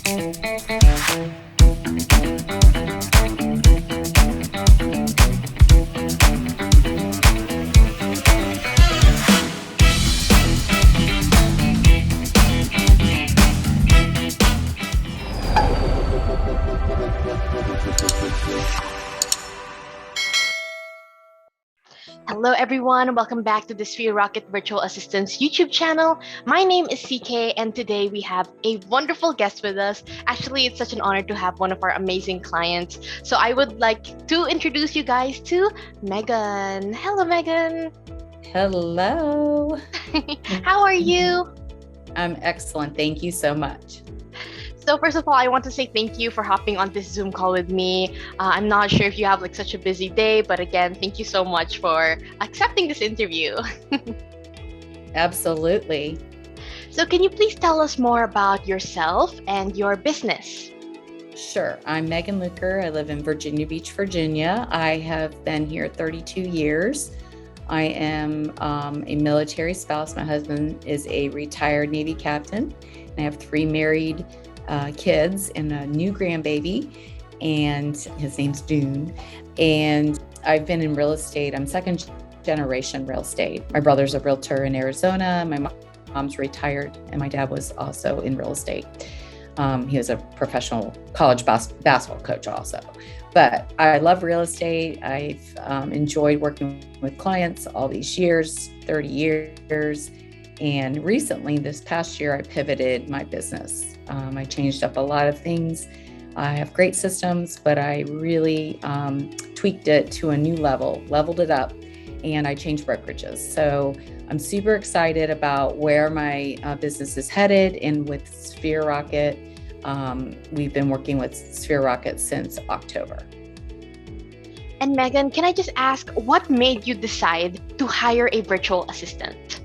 Hello everyone, welcome back to the Sphere Rocket Virtual Assistant's YouTube channel. My name is CK and today we have a wonderful guest with us. Actually, it's such an honor to have one of our amazing clients. So I would like to introduce you guys to Megan. Hello, Megan. Hello. How are you? I'm excellent. Thank you so much. So first of all, I want to say thank you for hopping on this Zoom call with me. I'm not sure if you have like such a busy day, but again, thank you so much for accepting this interview. Absolutely. So can you please tell us more about yourself and your business? Sure. I'm Megan Luker. I live in Virginia Beach, Virginia. I have been here 32 years. I am a military spouse. My husband is a retired Navy captain. I have 3 married kids and a new grandbaby, and his name's Dune. And I've been in real estate. I'm second generation real estate. My brother's a realtor in Arizona. My mom's retired, and my dad was also in real estate. He was a professional college basketball coach also. But I love real estate. I've enjoyed working with clients all these years, 30 years. And recently, this past year, I pivoted my business. I changed up a lot of things. I have great systems, but I really tweaked it to a new level, leveled it up, and I changed brokerages. So I'm super excited about where my business is headed. And with Sphere Rocket, we've been working with Sphere Rocket since October. And Megan, can I just ask, what made you decide to hire a virtual assistant?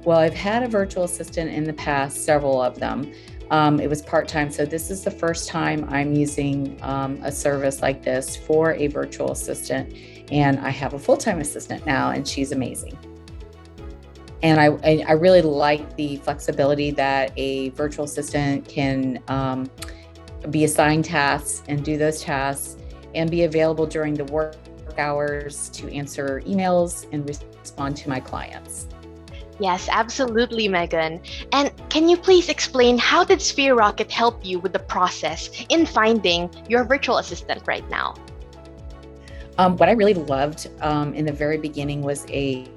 Well, I've had a virtual assistant in the past, several of them. It was part-time, so this is the first time I'm using a service like this for a virtual assistant, and I have a full-time assistant now, and she's amazing. And I really like the flexibility that a virtual assistant can be assigned tasks and do those tasks and be available during the work hours to answer emails and respond to my clients. Yes, absolutely, Megan. And can you please explain how did Sphere Rocket help you with the process in finding your virtual assistant right now? What I really loved in the very beginning was a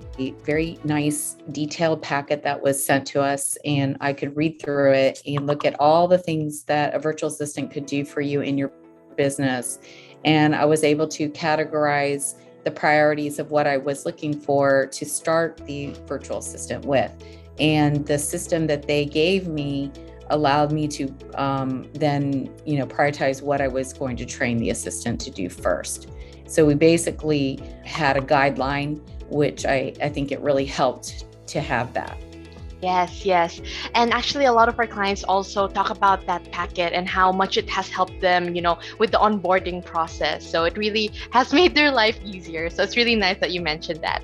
very nice detailed packet that was sent to us, and I could read through it and look at all the things that a virtual assistant could do for you in your business. And I was able to categorize the priorities of what I was looking for to start the virtual assistant with. And the system that they gave me allowed me to then, prioritize what I was going to train the assistant to do first. So we basically had a guideline, which I think it really helped to have that. Yes. And actually, a lot of our clients also talk about that packet and how much it has helped them, with the onboarding process. So it really has made their life easier. So it's really nice that you mentioned that.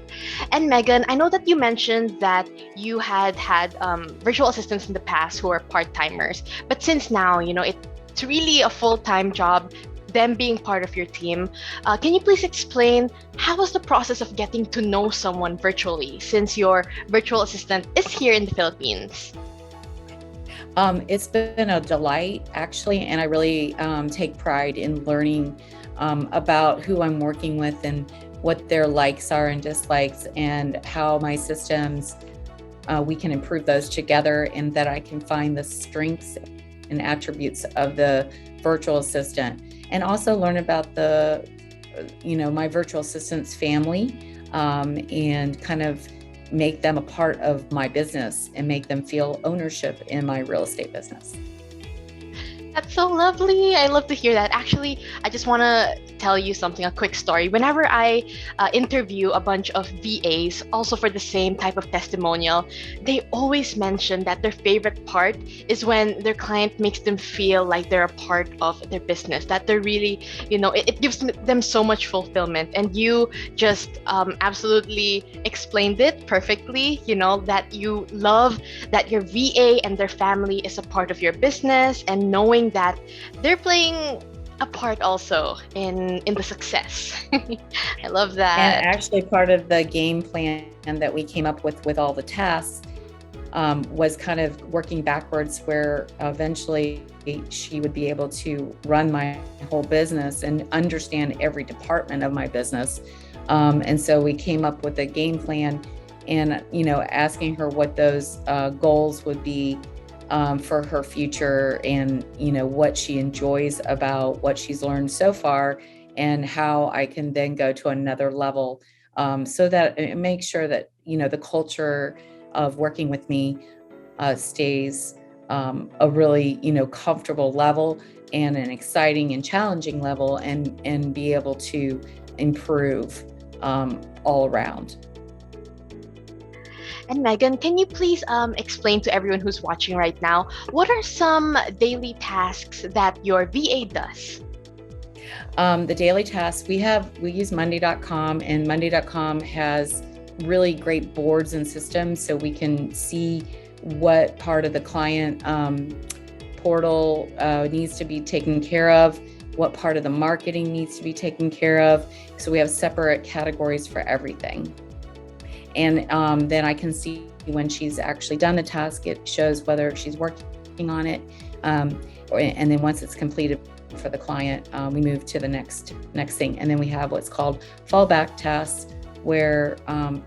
And Megan, I know that you mentioned that you had virtual assistants in the past who are part-timers. But since now, it's really a full-time job, them being part of your team. Can you please explain how was the process of getting to know someone virtually since your virtual assistant is here in the Philippines? It's been a delight, actually, and I really take pride in learning about who I'm working with and what their likes are and dislikes and how my systems, we can improve those together, and that I can find the strengths and attributes of the virtual assistant. And also learn about my virtual assistant's family, and kind of make them a part of my business and make them feel ownership in my real estate business. That's so lovely. I love to hear that. Actually, I just want to tell you something, a quick story. Whenever I interview a bunch of VAs, also for the same type of testimonial, they always mention that their favorite part is when their client makes them feel like they're a part of their business, that they're really, it gives them so much fulfillment. And you just absolutely explained it perfectly, that you love that your VA and their family is a part of your business, and knowing knowing that they're playing a part also in the success. I love And that. actually, part of the game plan that we came up with all the tasks was kind of working backwards, where eventually she would be able to run my whole business and understand every department of my business. And so we came up with a game plan, and asking her what those goals would be for her future, and what she enjoys about what she's learned so far, and how I can then go to another level, so that it makes sure that the culture of working with me stays a really comfortable level, and an exciting and challenging level, and be able to improve all around. And Megan, can you please explain to everyone who's watching right now, what are some daily tasks that your VA does? The daily tasks we use Monday.com, and Monday.com has really great boards and systems, so we can see what part of the client portal needs to be taken care of, what part of the marketing needs to be taken care of. So we have separate categories for everything. And then I can see when she's actually done the task. It shows whether she's working on it. And then once it's completed for the client, we move to the next thing. And then we have what's called fallback tasks, where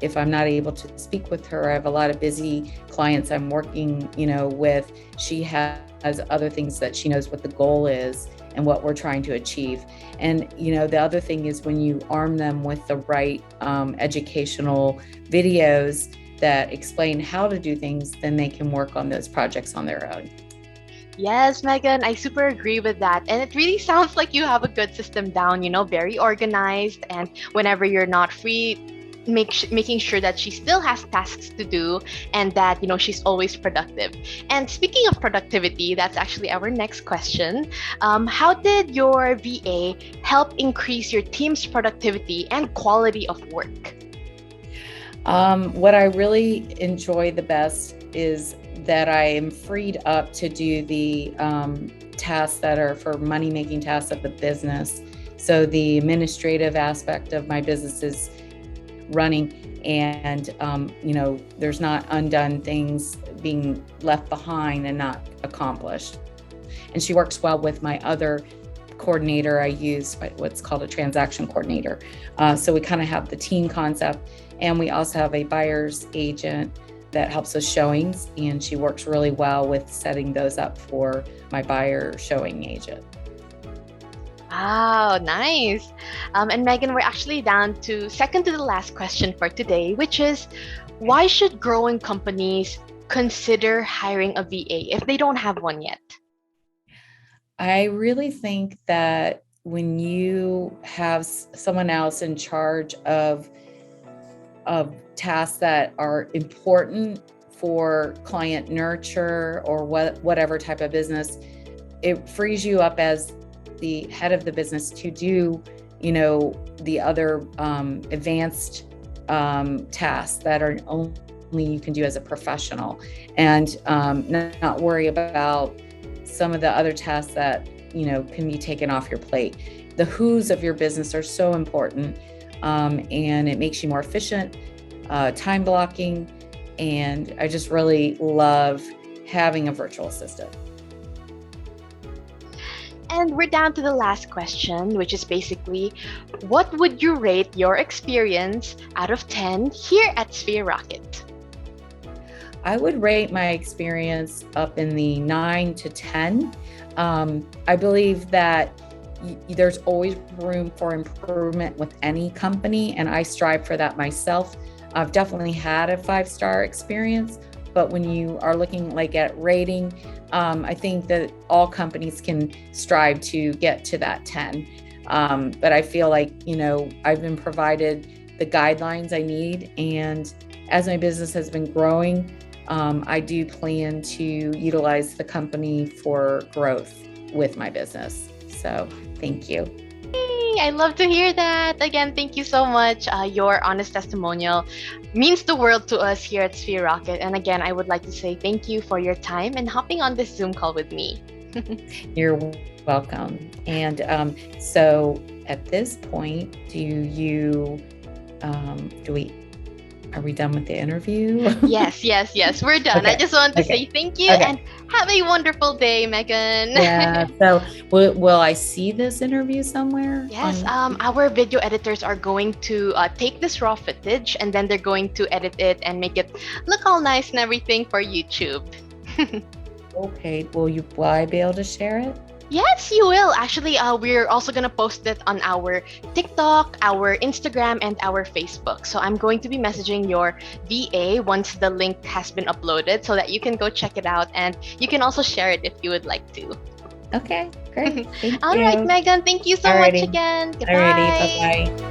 if I'm not able to speak with her, I have a lot of busy clients I'm working with, she has other things that she knows what the goal is and what we're trying to achieve. And the other thing is, when you arm them with the right educational videos that explain how to do things, then they can work on those projects on their own. Yes, Megan, I super agree with that. And it really sounds like you have a good system down, very organized. And whenever you're not free, making sure that she still has tasks to do, and that, she's always productive. And speaking of productivity, that's actually our next question. How did your VA help increase your team's productivity and quality of work? What I really enjoy the best is that I am freed up to do the tasks that are for money-making tasks of the business. So the administrative aspect of my business is running, and there's not undone things being left behind and not accomplished. And she works well with my other coordinator. I use what's called a transaction coordinator. So we kind of have the team concept, and we also have a buyer's agent that helps us showings, and she works really well with setting those up for my buyer showing agent. Wow, nice. And Megan, we're actually down to second to the last question for today, which is, why should growing companies consider hiring a VA if they don't have one yet? I really think that when you have someone else in charge of tasks that are important for client nurture or whatever type of business, it frees you up as the head of the business to do, the other advanced tasks that are only you can do as a professional, and not worry about some of the other tasks that can be taken off your plate. The who's of your business are so important, and it makes you more efficient, time blocking, and I just really love having a virtual assistant. And we're down to the last question, which is basically, what would you rate your experience out of 10 here at Sphere Rocket? I would rate my experience up in the 9 to 10. I believe that there's always room for improvement with any company, and I strive for that myself. I've definitely had a 5-star experience, but when you are looking at rating, I think that all companies can strive to get to that 10. But I feel like, I've been provided the guidelines I need, and as my business has been growing, I do plan to utilize the company for growth with my business. So thank you. I love to hear that. Again, thank you so much. Your honest testimonial means the world to us here at Sphere Rocket. And again, I would like to say thank you for your time and hopping on this Zoom call with me. You're welcome. And so at this point, are we done with the interview? Yes, yes, yes. We're done. I Okay. just wanted to Okay. say thank you Okay. and have a wonderful day, Megan. Yeah. So will I see this interview somewhere Yes, on? our video editors are going to take this raw footage and then they're going to edit it and make it look all nice and everything for YouTube. Okay. Will I be able to share it? Yes, you will. Actually, we're also going to post it on our TikTok, our Instagram, and our Facebook. So I'm going to be messaging your VA once the link has been uploaded so that you can go check it out and you can also share it if you would like to. Okay. Great. Thank All right, you. Megan, thank you so much Alrighty. again. Alrighty. Goodbye. Bye-bye.